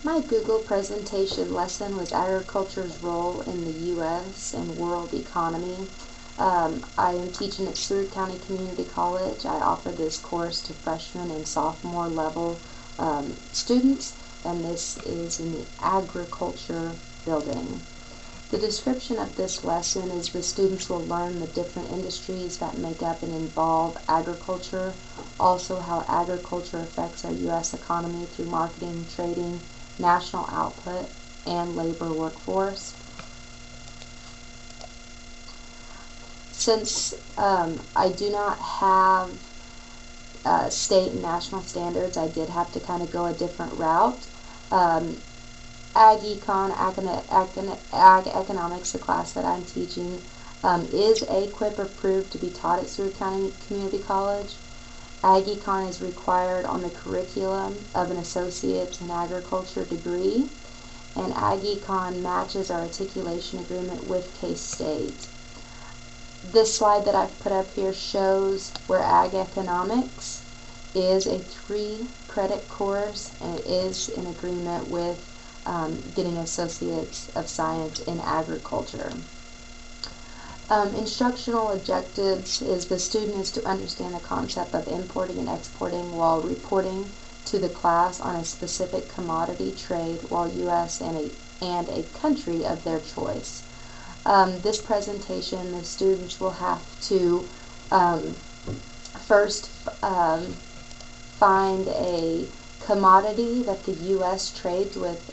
My Google presentation lesson was agriculture's role in the U.S. and world economy. I am teaching at Seward County Community College. I offer this course to freshman and sophomore level students, and this is in the agriculture building. The description of this lesson is the students will learn the different industries that make up and involve agriculture, also how agriculture affects our U.S. economy through marketing, trading, national output, and labor workforce. Since I do not have state and national standards, I did have to kind of go a different route. Ag Economics, the class that I'm teaching, is AQUIP approved to be taught at Seward County Community College. Ag Econ is required on the curriculum of an associate's in agriculture degree, and Ag Econ matches our articulation agreement with K-State. This slide that I've put up here shows where Ag Economics is a 3-credit course, and it is in agreement with getting Associates of Science in Agriculture. Instructional objectives is the student is to understand the concept of importing and exporting while reporting to the class on a specific commodity trade while U.S. and a country of their choice. This presentation, the students will have to first find a commodity that the U.S. trades with,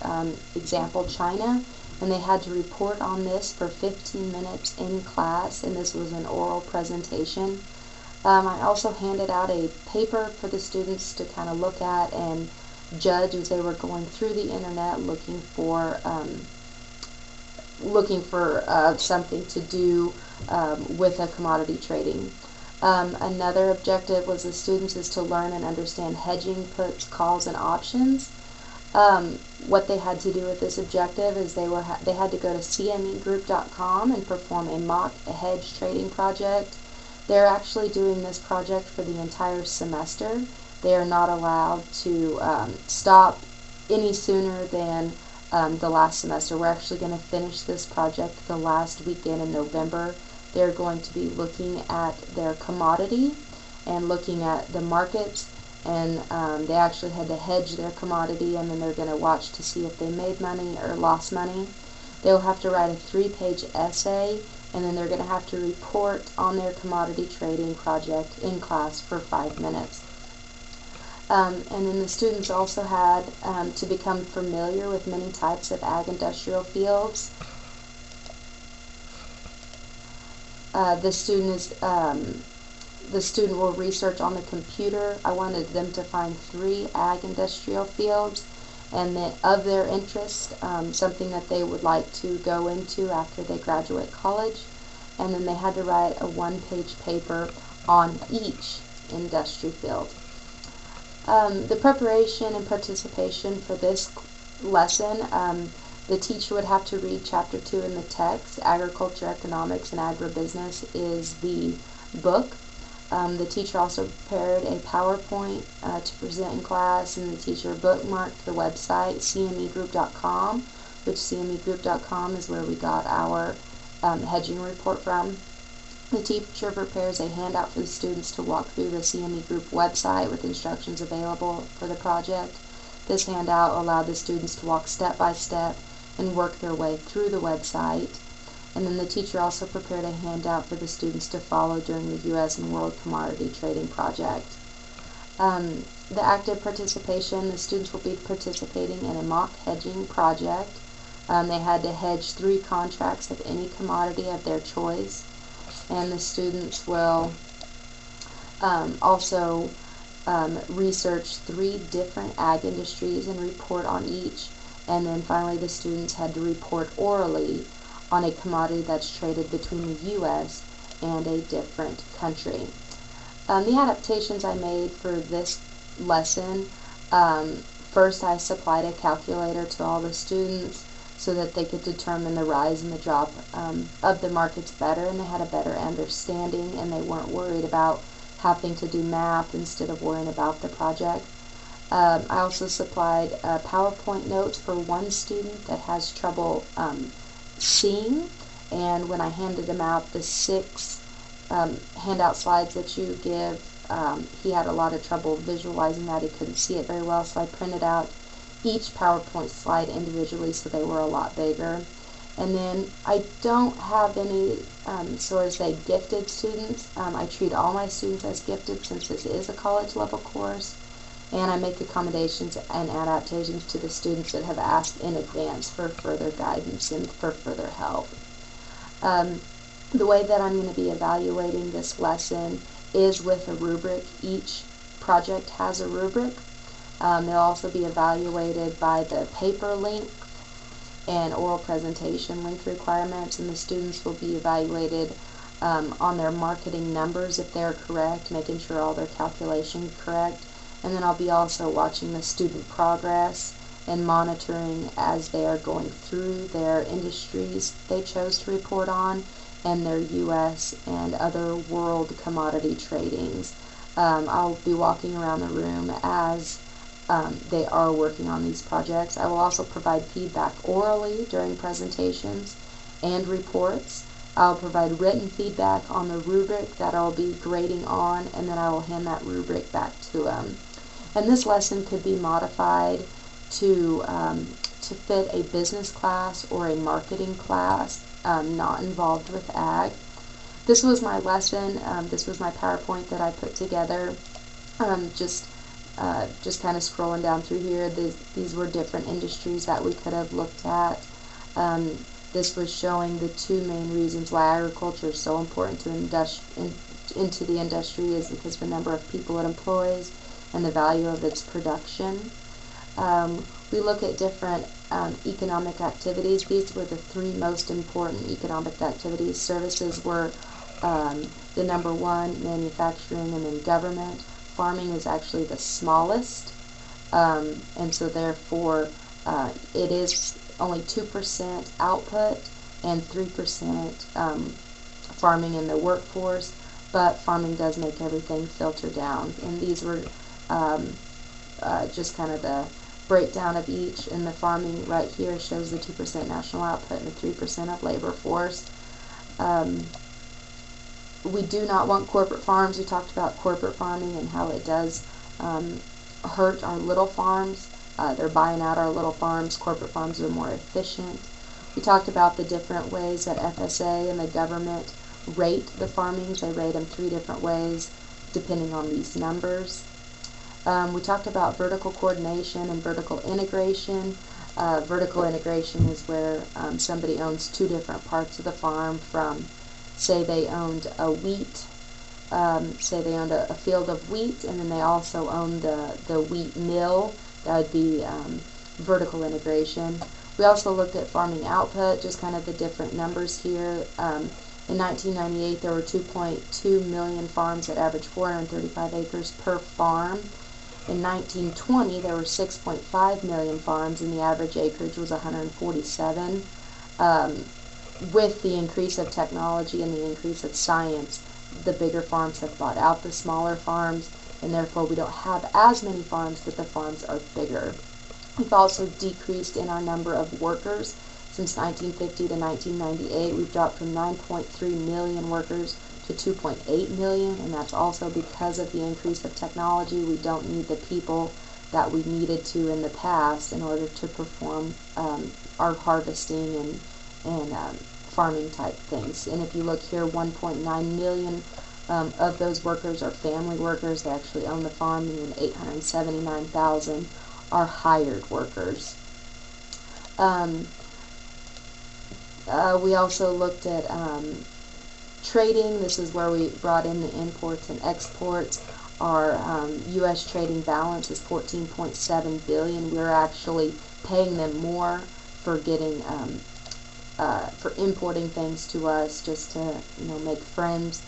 example, China, and they had to report on this for 15 minutes in class, and this was an oral presentation. I also handed out a paper for the students to kind of look at and judge as they were going through the internet looking for something to do with a commodity trading. Another objective was the students is to learn and understand hedging, puts, calls, and options. What they had to do with this objective is they had to go to cmegroup.com and perform a mock hedge trading project. They're actually doing this project for the entire semester. They are not allowed to stop any sooner than the last semester. We're actually going to finish this project the last weekend in November. They're going to be looking at their commodity and looking at the markets, and they actually had to hedge their commodity, and then they're going to watch to see if they made money or lost money. They'll have to write a 3-page essay, and then they're going to have to report on their commodity trading project in class for 5 minutes. And then the students also had to become familiar with many types of ag industrial fields. The student will research on the computer. I wanted them to find 3 ag industrial fields and that of their interest, something that they would like to go into after they graduate college. And then they had to write a 1-page paper on each industry field. The preparation and participation for this lesson, the teacher would have to read Chapter 2 in the text. Agriculture, Economics, and Agribusiness is the book. The teacher also prepared a PowerPoint to present in class, and the teacher bookmarked the website, cmegroup.com, which cmegroup.com is where we got our hedging report from. The teacher prepares a handout for the students to walk through the CME Group website with instructions available for the project. This handout allowed the students to walk step by step and work their way through the website. And then the teacher also prepared a handout for the students to follow during the U.S. and World Commodity Trading Project. The active participation, the students will be participating in a mock hedging project. They had to hedge 3 contracts of any commodity of their choice. And the students will also research 3 different ag industries and report on each. And then finally the students had to report orally on a commodity that's traded between the U.S. and a different country. The adaptations I made for this lesson, first I supplied a calculator to all the students so that they could determine the rise and the drop of the markets better, and they had a better understanding, and they weren't worried about having to do math instead of worrying about the project. I also supplied PowerPoint notes for one student that has trouble seeing, and when I handed him out the 6 handout slides that you give, he had a lot of trouble visualizing that. He couldn't see it very well, so I printed out each PowerPoint slide individually so they were a lot bigger. And then I don't have any, sort of say, gifted students. I treat all my students as gifted since this is a college level course, and I make accommodations and adaptations to the students that have asked in advance for further guidance and for further help. The way that I'm going to be evaluating this lesson is with a rubric. Each project has a rubric. They'll also be evaluated by the paper length and oral presentation length requirements, and the students will be evaluated on their marketing numbers if they're correct, making sure all their calculations are correct. And then I'll be also watching the student progress and monitoring as they are going through their industries they chose to report on and their U.S. and other world commodity tradings. I'll be walking around the room as they are working on these projects. I will also provide feedback orally during presentations and reports. I'll provide written feedback on the rubric that I'll be grading on, and then I will hand that rubric back to them. And this lesson could be modified to fit a business class or a marketing class not involved with ag. This was my lesson. This was my PowerPoint that I put together. Just kind of scrolling down through here, these were different industries that we could have looked at. This was showing the 2 main reasons why agriculture is so important to into the industry is because the number of people it employs and the value of its production. We look at different economic activities. These were the 3 most important economic activities. Services were the number 1, manufacturing, and then government. Farming is actually the smallest, and so therefore it is only 2% output and 3% farming in the workforce, but farming does make everything filter down. And these were just kind of the breakdown of each, and the farming right here shows the 2% national output and the 3% of labor force. We do not want corporate farms. We talked about corporate farming and how it does hurt our little farms. They're buying out our little farms. Corporate farms are more efficient. We talked about the different ways that FSA and the government rate the farmings. They rate them 3 different ways depending on these numbers. We talked about vertical coordination and vertical integration. Vertical integration is where somebody owns 2 different parts of the farm. From, say they owned a wheat, say they owned a field of wheat, and then they also own the wheat mill. That would be vertical integration. We also looked at farming output, just kind of the different numbers here. In 1998, there were 2.2 million farms that averaged 435 acres per farm. In 1920, there were 6.5 million farms, and the average acreage was 147. With the increase of technology and the increase of science, the bigger farms have bought out the smaller farms, and therefore we don't have as many farms, but the farms are bigger. We've also decreased in our number of workers. Since 1950 to 1998, we've dropped from 9.3 million workers to 2.8 million, and that's also because of the increase of technology. We don't need the people that we needed to in the past in order to perform our harvesting and farming type things. And if you look here, 1.9 million of those workers are family workers. They actually own the farm, and then 879,000 are hired workers. We also looked at trading. This is where we brought in the imports and exports. Our U.S. trading balance is $14.7 billion. We're actually paying them more for getting for importing things to us just to make friends.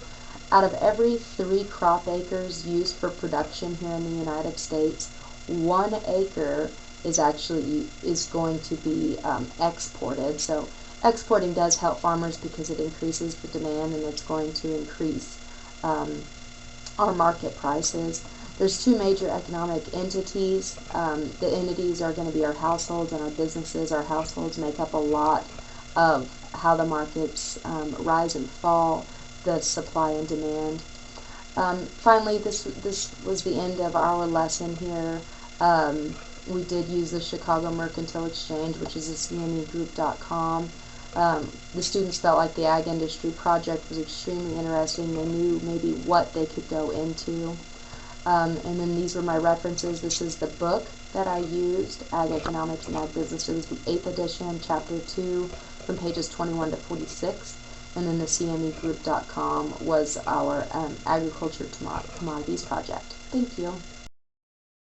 Out of every 3 crop acres used for production here in the United States, 1 acre is going to be exported. So exporting does help farmers because it increases the demand, and it's going to increase our market prices. There's two major economic entities. The entities are going to be our households and our businesses. Our households make up a lot of how the markets rise and fall, the supply and demand. Finally, this was the end of our lesson here. We did use the Chicago Mercantile Exchange, which is CMEgroup.com. The students felt like the ag industry project was extremely interesting. They knew maybe what they could go into. And then these were my references. This is the book that I used, Ag Economics and Ag Business. It was the 8th edition, Chapter 2, from pages 21 to 46. And then the CMEgroup.com was our agriculture commodities project. Thank you.